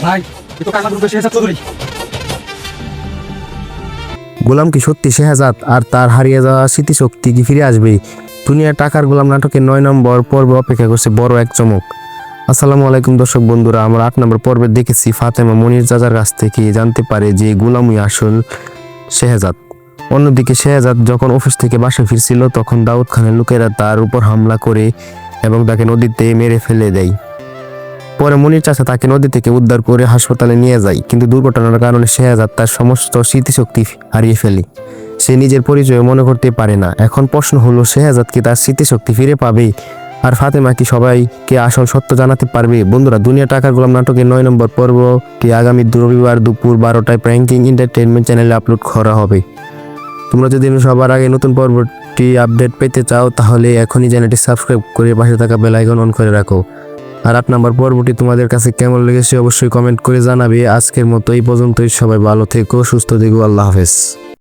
ভাই এ তো কান্না করবে শেহজাদ চৌধুরী। গোলাম কি সত্যি শেহজাদ, আর তার হারিয়ে যাওয়া স্মৃতিশক্তি কি ফিরে আসবে? দুনিয়ার টাকার গোলাম নাটকের 9 নম্বর পর্বে অপেক্ষা করছে বড় এক চমক। আসসালামু আলাইকুম দর্শক বন্ধুরা, আমরা 8 নম্বর পর্বে দেখেছি ফাতেমা মনির চাচার কাছ থেকে জানতে পারে যে গোলামই আসল শেহজাদ। অন্যদিকে শেহজাদ যখন অফিস থেকে বাসায় ফিরছিল তখন দাউদ খানের লোকেরা তার উপর হামলা করে এবং তাকে নদীতে মেরে ফেলে দেয়। পরে মনির চাচা তাকে নদী থেকে উদ্ধার করে হাসপাতালে নিয়ে যায়, কিন্তু দুর্ঘটনার কারণে শেহজাদ তার সমস্ত স্মৃতিশক্তি হারিয়ে ফেলে। সে নিজের পরিচয় মনে করতে পারে না। এখন প্রশ্ন হলো, শেহজাদ কি তার স্মৃতিশক্তি ফিরে পাবে? আর ফাতেমা কি সবাইকে আসল সত্য জানাতে পারবে? বন্ধুরা, দুনিয়া টাকার গোলাম নাটকের 9 নম্বর পর্বটি আগামী রবিবার দুপুর 12টায় প্র্যাঙ্কিং এন্টারটেইনমেন্ট চ্যানেলে আপলোড করা হবে। তোমরা যদি সবার আগে নতুন পর্বটি আপডেট পেতে চাও তাহলে এখনই চ্যানেলটি সাবস্ক্রাইব করে পাশে থাকা বেল আইকন অন করে রাখো। আর 8 নম্বর পর্বটি তোমাদের কাছে কেমন লেগেছে অবশ্যই কমেন্ট করে জানাবে। আজকের মতো এই পর্যন্তই। সবাই ভালো থেকো, সুস্থ থেকো, আল্লাহ হাফেজ।